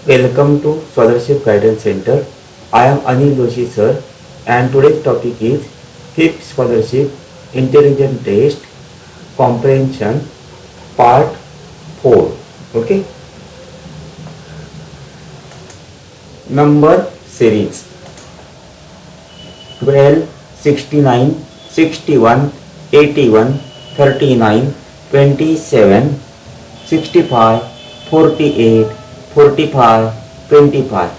Welcome to Scholarship Guidance Center. I am Anil Doshi sir, and today's topic is fifth scholarship intelligent test comprehension part 4. Okay. Number series 12, 69, 61, 81, 39, 27, 65, 48, 45, 25.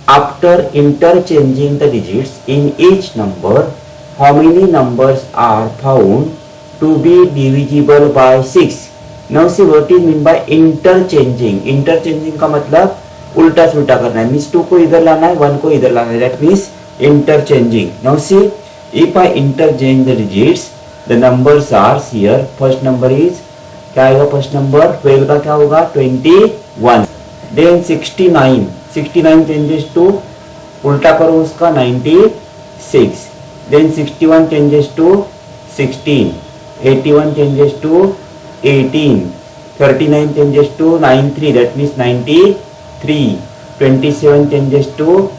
After interchanging the digits in each number, how many numbers are found to be divisible by 6? Now see what is mean by interchanging. Interchanging का मतलब उल्टा सुल्टा करना है. Means 2 को इधर लाना है, 1 को इधर लाना है. That means interchanging. Now see, if I interchange the digits, the numbers are here. First number is क्या आएगा? फर्स्ट नंबर 12 का क्या होगा? 21. देन 69 चेंजेस टू उल्टा करो उसका 96. Then 61 changes to 16. 81 changes to 18. 39 changes to 93. That means 93. 27 changes to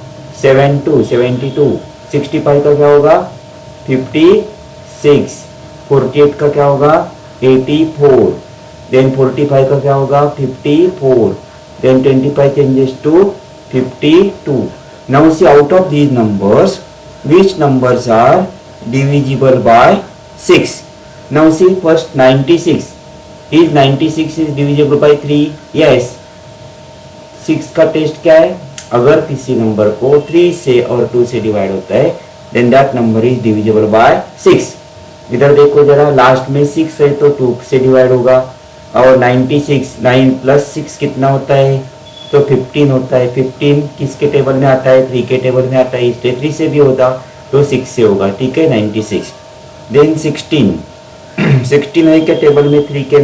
72. 65 का क्या होगा? 56. 48 का क्या होगा? 84. देन 45 का क्या होगा? 54. Then 25 changes to 52. Now see, out of these numbers, which numbers are divisible by 6? Now see, first 96. Is 96 is divisible by 3? Yes. 6 का टेस्ट क्या है? अगर किसी नंबर को 3 से और 2 से डिवाइड होता है, then that number is divisible by 6. इधर देखो जरा, लास्ट में 6 है तो 2 से डिवाइड होगा. और 96 9 प्लस 6 कितना होता है? तो 15 होता है. 15 किसके टेबल में आता है? 3 के टेबल में आता है. इसलिए 3 से भी होता तो 6 से होगा. ठीक है, 96. देन 16 है क्या टेबल में? 3 के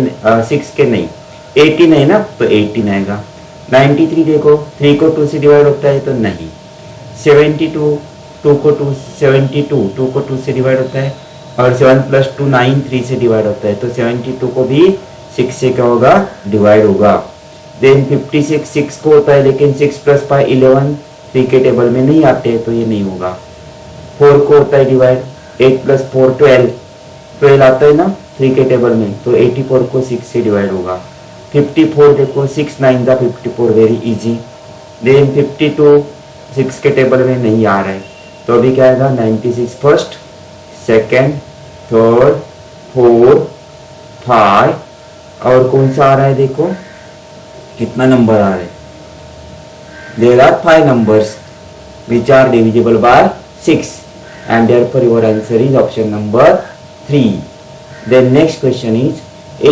6 के नहीं. 18 है ना, तो 18 आएगा. 93 देखो, 3 को 2 से डिवाइड होता है तो नहीं. 72 2 को 2 से डिवाइड होता है. और 7 प्लस 2 9 3 से डिवाइड होता है. तो 72 को भी 6 से क्या होगा? डिवाइड होगा. देन 56 6 को होता है, लेकिन 6 प्लस 5 11 3 के टेबल में नहीं आते, तो ये नहीं होगा. 4 को होता है डिवाइड. 8 प्लस 4 12 आता है ना 3 के टेबल में, तो 84 को 6 से डिवाइड होगा. 54 देखो, 6 9 का 54, वेरी इजी. देन 52 6 के टेबल में नहीं आ रहा है, तो अभी क्या आएगा? 96 फर्स्ट, सेकेंड, थर्ड, 4, 5. और कौन सा आ रहा है? देखो कितना नंबर आ रहा है. There are 5 numbers which are divisible by 6, and therefore your answer is option number 3. Then next question is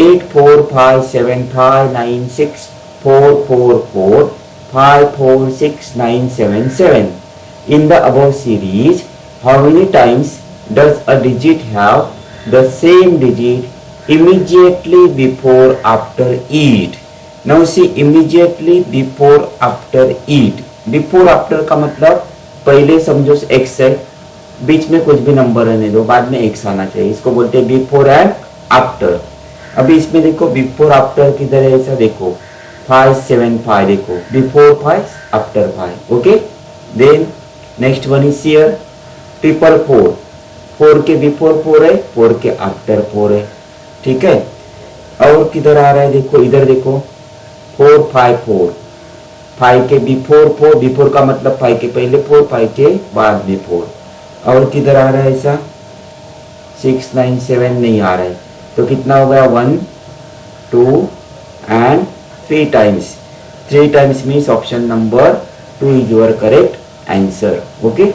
8 4 5 7 5 9 6 4 4 4 5 4 6 9 7 7. In the above series, how many times does a digit have the same digit immediately before after it? Now see, immediately before after it. Before after का मतलब पहले समझो x है, बीच में कुछ भी number रहने दो, बाद में x आना चाहिए. इसको बोलते हैं बिफोर एंड आफ्टर. अभी इसमें देखो बिफोर आफ्टर किधर है? ऐसा देखो 5 7 5 देखो, before 5 after 5. Okay. Then next one is here 4 4 के बिफोर 4 है, 4 के आफ्टर 4 है. ठीक है. और किधर आ रहा है? देखो इधर देखो 4 5 4. 5 के बिफोर 4, बिफोर का मतलब 5 के पहले 4, 5 के बाद में 4. और किधर आ रहा है? ऐसा 6 9 7 नहीं आ रहा है, तो कितना हो गया? 1 2 and 3 times. 3 times means option number 2 is your correct answer. Okay.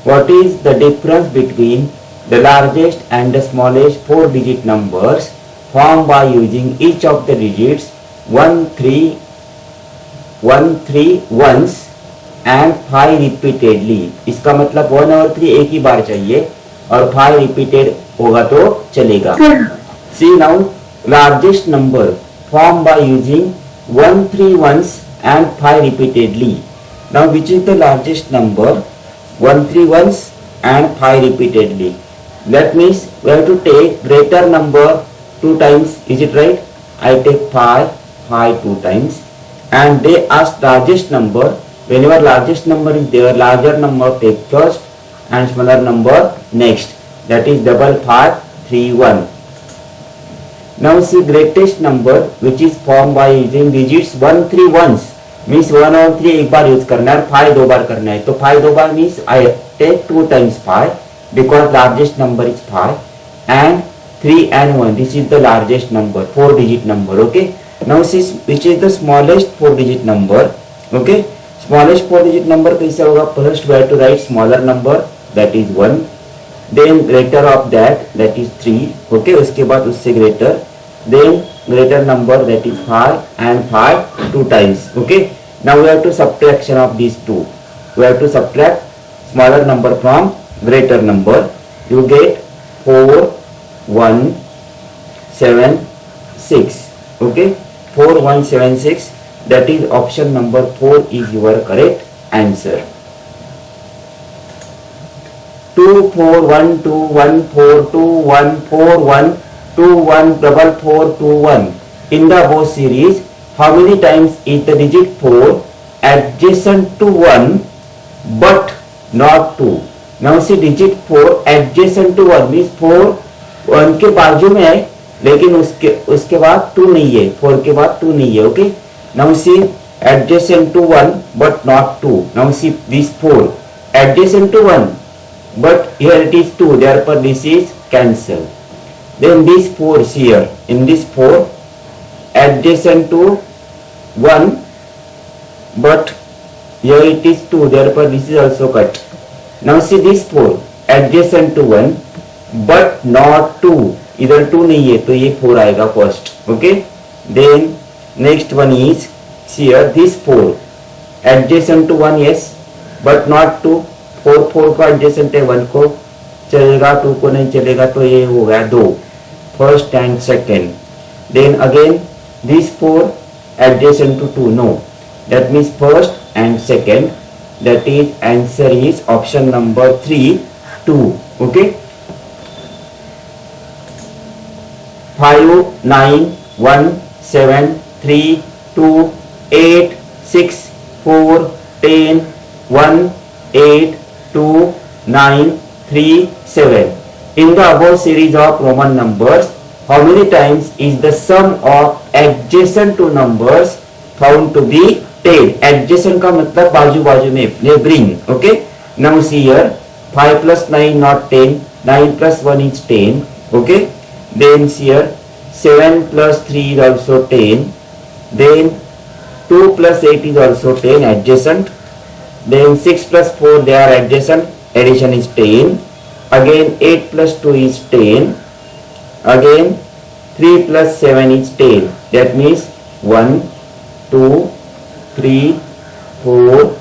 What is the difference between the largest and the smallest 4-digit numbers formed by using each of the digits 1 3 once and 5 repeatedly? इसका मतलब 1 और 3 एक ही बार चाहिए और 5 repeated होगा तो चलेगा. See now, largest number formed by using 1 3 once and 5 repeatedly. Now which is the largest number? 1 3 once and 5 repeatedly. That means we have to take greater number 2 times. Is it right? I take 5 5 2 times, and they ask largest number. Whenever largest number is there, larger number take first and smaller number next. That is double 5 3 1. Now see greatest number which is formed by using digits 1 3 once. Means 1 और 3 एक बार use करना है, 5 दो बार करना है. तो 5 दो बार means I take 2 times 5 because largest number is 5, and 3 and 1, this is the largest number, 4 digit number. Okay, now see which is the smallest 4 digit number. Okay, smallest 4 digit number कैसे होगा? First we have to write smaller number, that is 1, then greater of that is 3. Okay, उसके बाद उससे greater, then greater number, that is 5, and 5 2 times. Okay, now we have to subtraction of these two. We have to subtract smaller number from greater number. You get 4 1 7 6. Okay, 4 1 7 6. That is option number 4 is your correct answer. 2 4 1 2 1 4 2 1 4 1 2 1 double 4 2 1. In the above series, how many times is the digit 4 adjacent to 1 but not 2? Now see digit 4 adjacent to 1 means 4 1 के बाजू में है लेकिन उसके बाद 2 नहीं है, 4 के बाद 2 नहीं है. Okay, now see adjacent to 1 but not 2. Now see this 4 adjacent to 1 but here it is 2, therefore this is cancelled. Then this 4 is here, in this 4 adjacent to 1 but here it is 2, therefore this is also cut. Now see this 4 adjacent to 1 but not 2, इधर 2 नहीं है तो ये 4 आएगा first. Okay, then next one is here this 4 adjacent to 1, yes, but not 2. 4 को adjacent है, 1 को चलेगा, 2 को नहीं चलेगा, तो ये हो गया 2, first and second. Then again this 4 adjacent to 2, no, that means first and second. That is answer is option number 3 2. Okay, 5 9 1 7 3 2 8 6 4 10 1 8 2 9 3 7. In the above series of Roman numbers, how many times is the sum of adjacent two numbers found to be 10? Adjacent का मतलब बाजू बाजू में, neighboring. Okay, now see here 5 plus 9 not 10, 9 plus 1 is 10. Okay, then see here 7 plus 3 is also 10, then 2 plus 8 is also 10, adjacent. Then 6 plus 4 they are adjacent, addition is 10. Again 8 plus 2 is 10. Again 3 plus 7 is 10. That means 1 2 3 4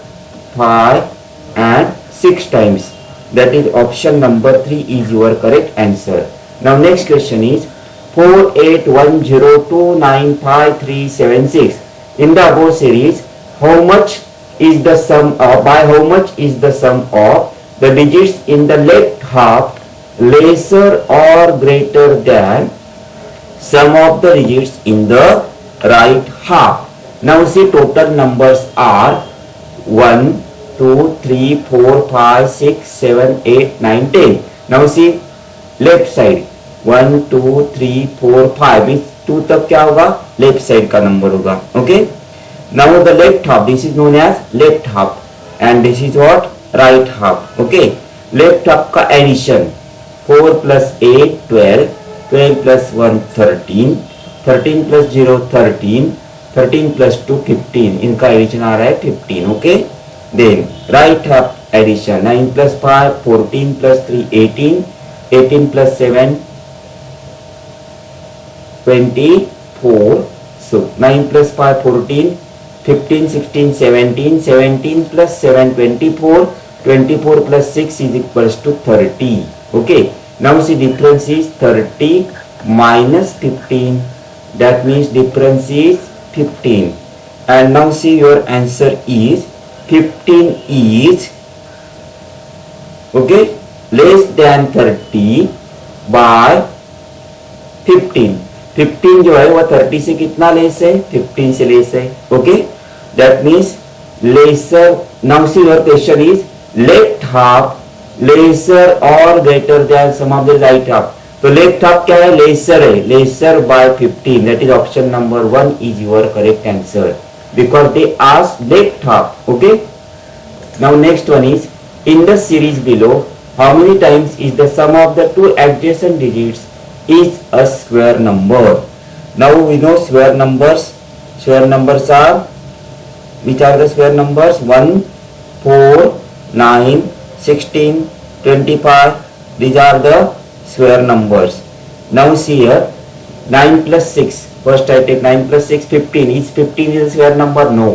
5 and 6 times. That is option number 3 is your correct answer. Now next question is 4 8 1 0 2 9 5 3 7 6. In the above series, how much is the sum of, by how much is the sum of the digits in the left half lesser or greater than sum of the digits in the right half? Now see total numbers are 1 2 3 4 5 6 7 8 9 10. Now see left side 1 2 3 4 5 means 2 तक क्या होगा? Left side का number होगा. Okay, now the left half, this is known as left half and this is what? Right half. Okay, left half का addition 4 plus 8 12, 12 plus 1 13, 13 plus 0 13, 13 plus 2 15. इनका addition आ रहा है 15. Okay, then right half addition 9 plus 5 14 plus 3 18, 18 plus 7 24. So 9 plus 5 14, 15 16 17, 17 plus 7 24, 24 plus 6 is equals to 30. Okay, now see difference is 30 minus 15, that means difference is 15. And now see your answer is 15 is okay less than 30 by 15. 15 जो है वह 30 से कितना less है, 15 से less है. Okay, that means lesser. Now see your question is left half lesser और greater than sum of the right half. तो लेफ्ट हाफ क्या है, लेसर है, lesser by 15. That is option number 1 is your correct answer because they asked left half. Okay, now next one is in the series below how many times is the sum of the two adjacent digits is a square number. Now we know square numbers. Square numbers are, which are the square numbers? 1, 4, 9, 16, 25. These are the square numbers. Now see here, 9 plus 6. First I take 9 plus 6, 15. Is 15 is a square number? No.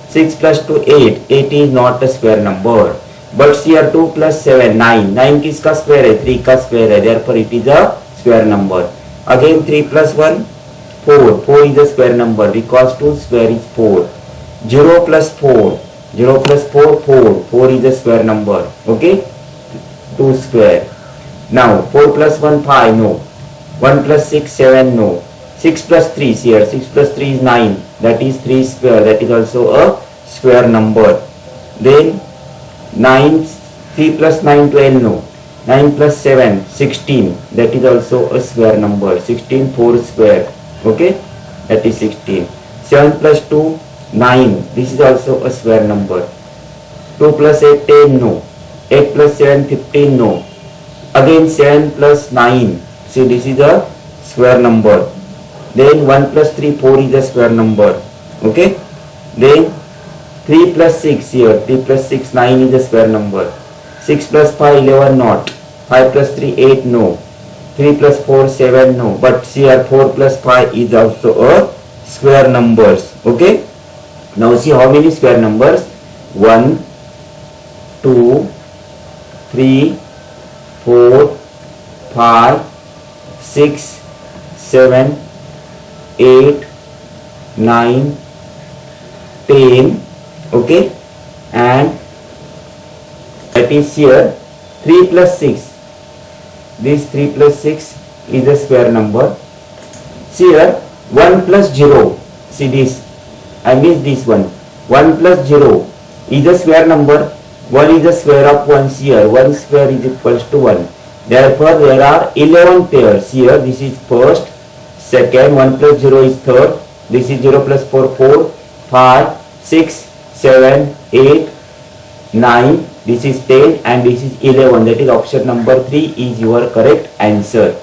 6 plus 2, 8. 8 is not a square number. But here 2 plus 7, 9. 9 किसका square है? 3 का square है. Therefore it is a square number. Again 3 plus 1, 4. 4 is a square number because 2 square is 4. 0 plus 4. 0 plus 4, 4. 4 is a square number. Okay? 2 square. Now 4 plus 1, 5. No. 1 plus 6, 7. No. 6 plus 3 is here. 6 plus 3 is 9. That is 3 square. That is also a square number. Then 9, 3 plus 9, 12. No. 9 plus 7, 16. That is also a square number. 16, 4 square. Okay. That is 16. 7 plus 2, 9. This is also a square number. 2 plus 8, 10. No. 8 plus 7, 15. No. Again 7 plus 9. See, this is a square number. Then 1 plus 3, 4 is a square number. Okay. Then 3 plus 6 here. 3 plus 6, 9 is a square number. 6 plus 5, 11 not. 5 plus 3, 8 no. 3 plus 4, 7 no. But here 4 plus 5 is also a square numbers. Okay. Now see how many square numbers? 1, 2, 3, 4, 5, 6, 7, 8, 9, 10. Okay, and that is here 3 plus 6. This 3 plus 6 is a square number. See here 1 plus 0. See this, I missed this one. 1 plus 0 is a square number. 1 is the square of 1 here. 1 square is equals to 1. Therefore there are 11 pairs here. This is first. Second, 1 plus 0 is third. This is 0 plus 4, 4, 5, 6, 7, 8, 9. This is 10 and this is 11. That is option number 3 is your correct answer.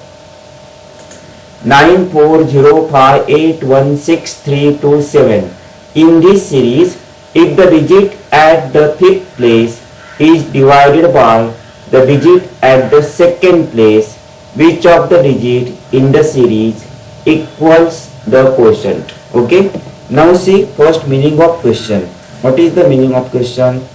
9, 4, 0, 5, 8, 1, 6, 3, 2, 7. In this series, if the digit at the fifth place is divided by the digit at the second place, which of the digit in the series equals the quotient? Okay. Now see first meaning of question. What is the meaning of question?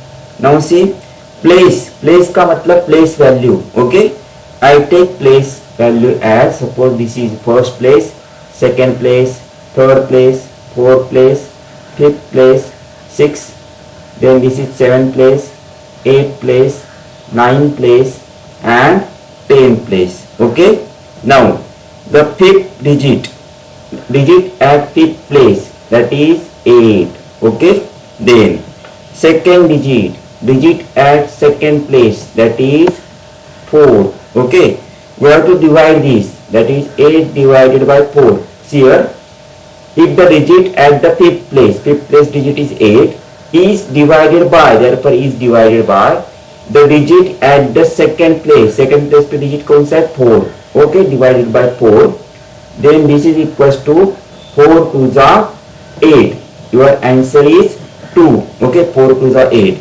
Now see place. Place का मतलब place value. Okay. I take place value as, suppose this is first place, second place, third place, fourth place, fifth place, sixth. Then this is seventh place, eighth place, ninth place, and 10th place. Okay. Now the fifth digit at fifth place, that is 8. Okay. Then second digit at second place, that is 4. Okay. We have to divide this, that is 8 divided by 4. See here, if the digit at the fifth place digit is 8, is divided by, therefore is divided by the digit at the second place पे digit कौन सा है? 4. Okay, divided by 4. Then this is equals to 4 to the 8. Your answer is 2. Okay, 4 to the 8.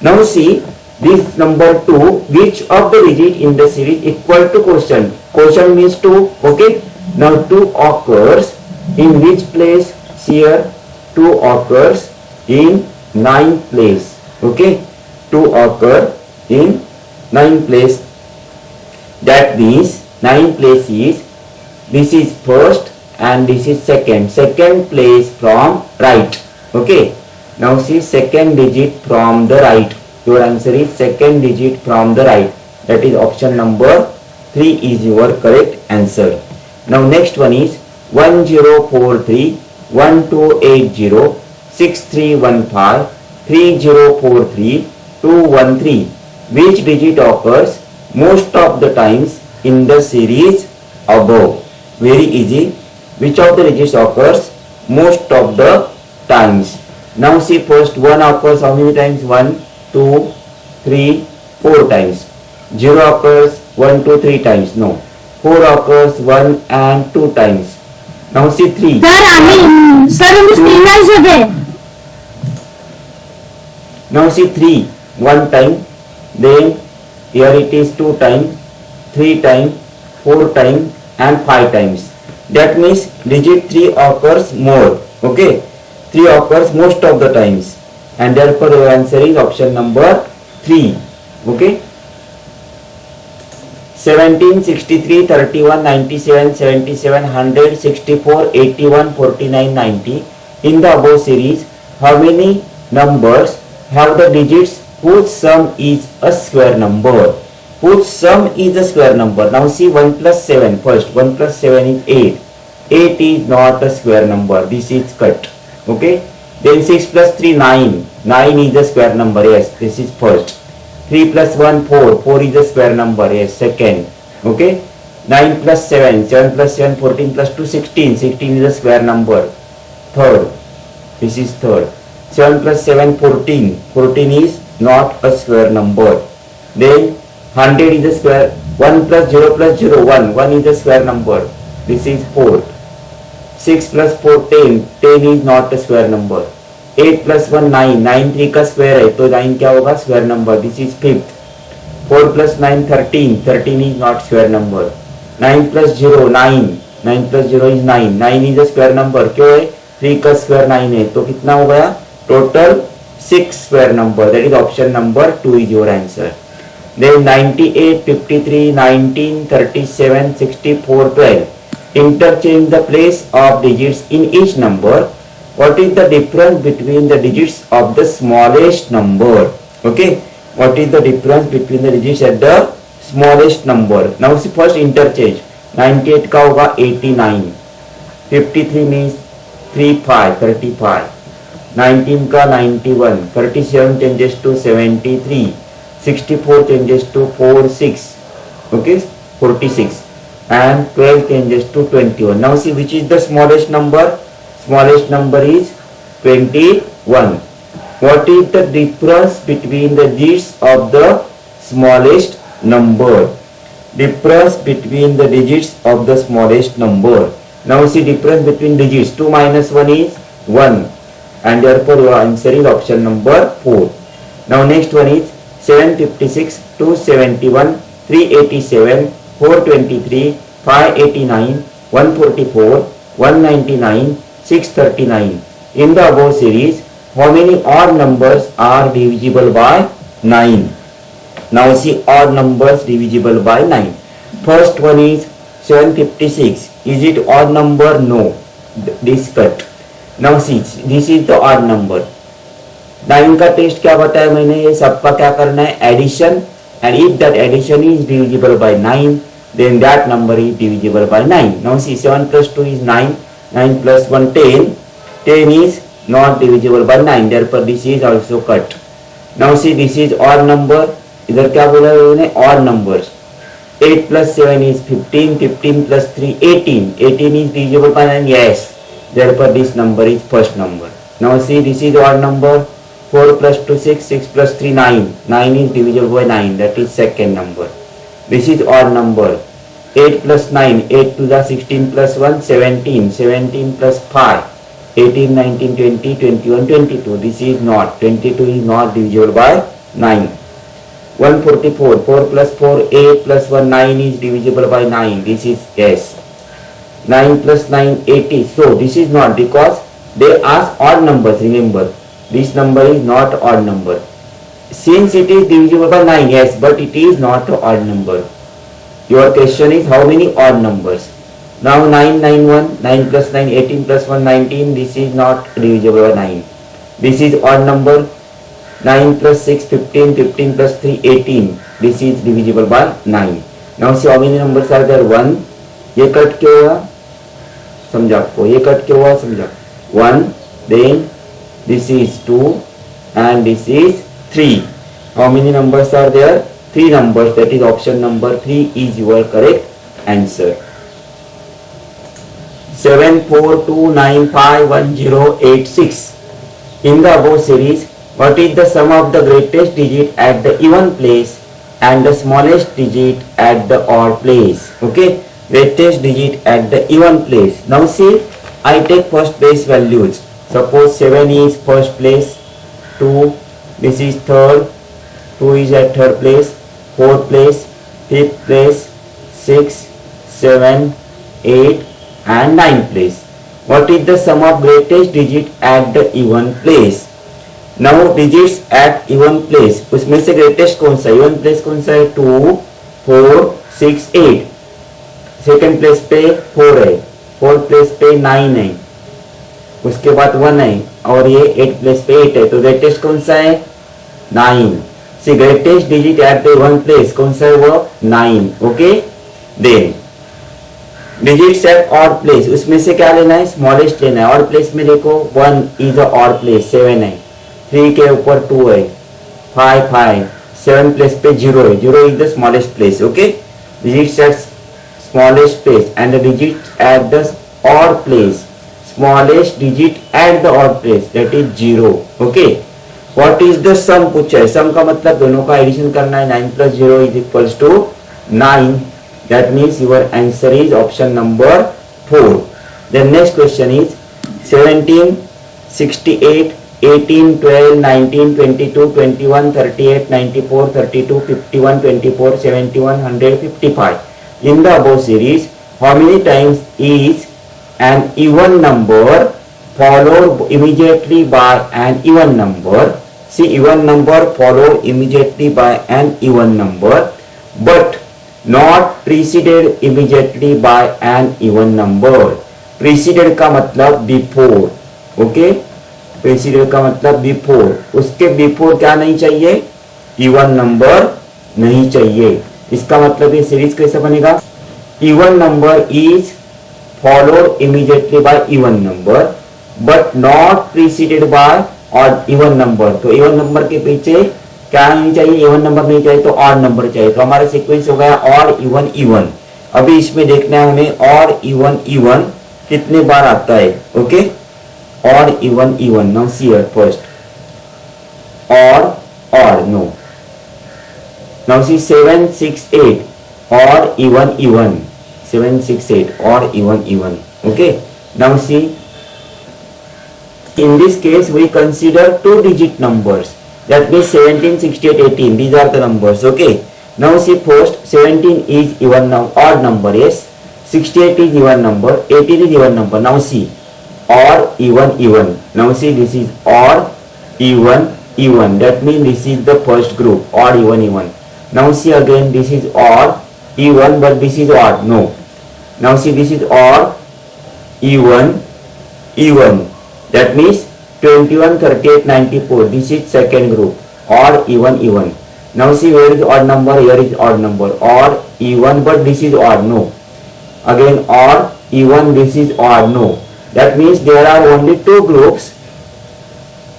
Now see this number 2, which of the digit in the series equal to quotient? Quotient means 2. Okay. Now 2 occurs in which place? See here, 2 occurs in 9th place. Okay. 2 occur in 9th place. That means 9th place is, this is first and this is second. Second place from right. Okay. Now see second digit from the right. Your answer is second digit from the right. That is option number 3 is your correct answer. Now next one is 1043, 1280, 6315, 3043, 213. Which digit occurs most of the times in the series above? Very easy. Which of the digits occurs most of the times? Now see, first 1 occurs how many times? 1, 2, 3, 4 times. 0 occurs 1, 2, 3 times. No. 4 occurs 1 and 2 times. Now see 3. Now see 3, 1 time. Then here it is 2 times, 3 times, 4 times and 5 times. That means digit 3 occurs more. Okay. 3 occurs most of the times. And therefore your answer is option number 3. Okay. 17, 63, 31, 97, 77, 100, 64, 81, 49, 90. In the above series, how many numbers have the digits whose sum is a square number? Whose sum is a square number? Now see 1 plus 7 first. 1 plus 7 is 8. 8 is not a square number. This is cut. Okay. Then 6 plus 3, 9. 9 is a square number. Yes, this is first. 3 plus 1, 4. 4 is a square number. Yes, second. Okay. 9 plus 7. 7 plus 7, 14 plus 2, 16. 16 is a square number. Third. This is third. 7 plus 7, 14. 14 is not a square number. Then 100 is a square. 1 plus 0 plus 0, 1. 1 is a square number. This is 4. 6 plus 4, 10. 10 is not a square number. 8 plus 1, 9. 9 3 का square है तो 9 क्या होगा? Square number. This is fifth. 4 plus 9, 13. 13 is not square number. 9 plus 0, 9. 9 plus 0 is 9. 9 is a square number. क्यों है? 3 का square 9 है तो कितना हो गया? Total 6 square number. That is option number 2 is your answer. Then 98, 53, 19, 37, 64, 12. Interchange the place of digits in each number. What is the difference between the digits of the smallest number? Okay. What is the difference between the digits at the smallest number? Now see first interchange. 98 का होगा 89. 53 means 35, 35. 19 का 91. 37 changes to 73. 64 changes to 46. Okay. 46. And 12 changes to 21. Now see which is the smallest number? Smallest number is 21. What is the difference between the digits of the smallest number? Difference between the digits of the smallest number. Now see difference between digits. 2 minus 1 is 1. And therefore your answer is option number 4. Now next one is 756, 271, 387, 423, 589, 144, 199, 639. In the above series, how many odd numbers are divisible by 9? Now see odd numbers divisible by 9. First one is 756. Is it odd number? No. This cut. Now see, this is the odd number. 9 का test क्या बताया मैंने? ये सबका क्या करना है? Addition. And if that addition is divisible by 9, then that number is divisible by 9. Now see 7 plus 2 is 9. 9 plus 1, 10. 10 is not divisible by 9. Therefore this is also cut. Now see this is odd number. इधर क्या बोला मैंने? Odd numbers. 8 plus 7 is 15. 15 plus 3, 18. 18 is divisible by 9. Yes. Therefore this number is first number. Now see this is odd number. 4 plus 2, 6. 6 plus 3, 9. 9 is divisible by 9. That is second number. This is odd number. 8 plus 9. 8 to the 16 plus 1, 17. 17 plus 5. 18, 19, 20, 21, 22. This is not. 22 is not divisible by 9. 144. 4 plus 4, 8 plus 1, 9 is divisible by 9. This is yes. 9 plus 9, 80. So this is not, because they ask odd numbers. Remember, this number is not odd number. Since it is divisible by 9, yes, but it is not an odd number. Your question is how many odd numbers? Now 9, 9, 1, 9 plus 9, 18 plus 1, 19. This is not divisible by 9. This is odd number. 9 plus 6, 15, 15 plus 3, 18. This is divisible by 9. Now see how many numbers are there? 1. ये cut क्यों हुआ? समझा आपको, ये cut क्यों हुआ समझा. 1, then this is 2 and this is 3. How many numbers are there? 3 numbers. That is option number 3 is your correct answer. 7, 4, 2, 9, 5, 1, 0, 8, 6. In the above series, what is the sum of the greatest digit at the even place and the smallest digit at the odd place? Okay, greatest digit at the even place. Now see, I take first place values. Suppose 7 is first place, 2, this is third, 2 is at third place, fourth place, fifth place, 6, 7, 8 and 9th place. What is the sum of greatest digit at the even place? Now digits at even place, उसमें से greatest कौन सा, even place कौन सा है? 2, 4, 6, 8. Second place पे 4 है, fourth place पे 9 है, उसके बाद 1 है और ये 8 प्लेस पे 8 है. तो ग्रेटेस्ट कौन सा है? 9. See greatest digit at the one place कौन सा है? वो 9. Okay, then digits at odd place, उसमें से क्या लेना है? स्मॉलेस्ट लेना है. ऑड प्लेस में देखो 1 इज अ ऑड प्लेस, 7 है, 3 के ऊपर 2 है, 5, 7 प्लेस पे 0 है, 0 is the smallest place. Okay, digits at smallest place and the digit at the odd place, smallest digit at the odd place, that is 0. okay, what is the sum पूछा है. sum का मतलब दोनों का addition करना है. 9 plus 0 is equals to 9. that means your answer is option number 4. the next question is 17, 68, 18, 12, 19, 22, 21, 38, 94, 32, 51, 24, 71, 100, 55. In the above series, how many times is an even number followed immediately by an even number? See, even number followed immediately by an even number, but not preceded immediately by an even number. Preceded का मतलब before. Okay? Preceded का मतलब before. उसके before क्या नहीं चाहिए? Even number नहीं चाहिए. इसका मतलब ये सीरीज कैसे बनेगा? Even number is followed immediately by even number but not preceded by odd even number. तो इवन नंबर के पीछे क्या नहीं चाहिए? इवन नंबर नहीं चाहिए तो ऑड नंबर चाहिए. तो हमारा सीक्वेंस हो गया ऑड इवन इवन. अभी इसमें देखना है हमें ऑड इवन इवन कितने बार आता है. Okay, odd even even. Now see here first odd no. Now see 7, 6, 8 or even 7, 6, 8 or even. Okay, now see, in this case we consider 2-digit numbers, that means 17, 68, 18. These are the numbers. Okay, now see, first 17 is even now odd number, yes, 68 is even number, 18 is even number. Now see, odd even. Now see, this is odd even. That means this is the first group, odd even. Now see again, this is odd even but this is odd. No, now see, this is odd even. That means 21, 38, 94. This is second group, odd even. Now see, where is odd number? Here is odd number. Odd even but this is odd. No, again odd even, this is odd. No, that means there are only 2 groups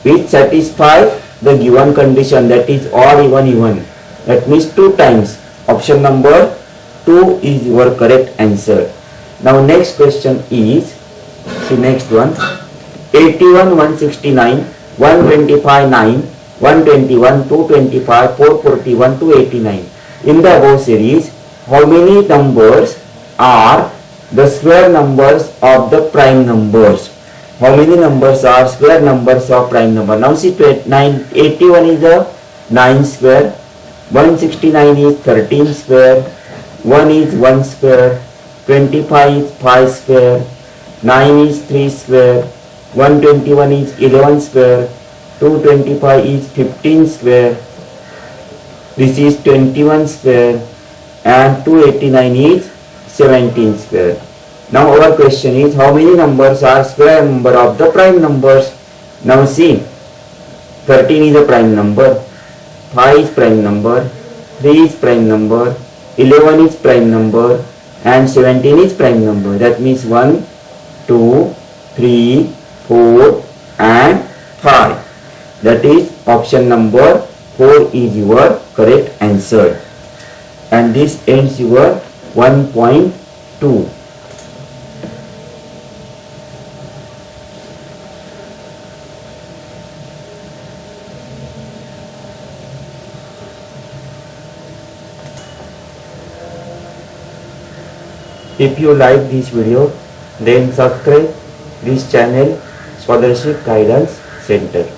which satisfy the given condition, that is odd even. That means 2 times. Option number 2 is your correct answer. Now next question is, see next one, 81, 169, 125, 9, 121, 225, 441, 289. In the above series, how many numbers are the square numbers of the prime numbers? How many numbers are square numbers of prime number? Now see, 81 is a 9 square, 169 is 13 square, 1 is 1 square, 25 is 5 square, 9 is 3 square, 121 is 11 square, 225 is 15 square, this is 21 square and 289 is 17 square. Now our question is, how many numbers are square number of the prime numbers? Now see, 13 is a prime number, 5 is prime number, 3 is prime number, 11 is prime number and 17 is prime number. That means 1, 2, 3, 4 and 5. That is option number 4 is your correct answer. And this ends your 1.2. If you like this video, then subscribe this channel Swadarshik Guidance Center.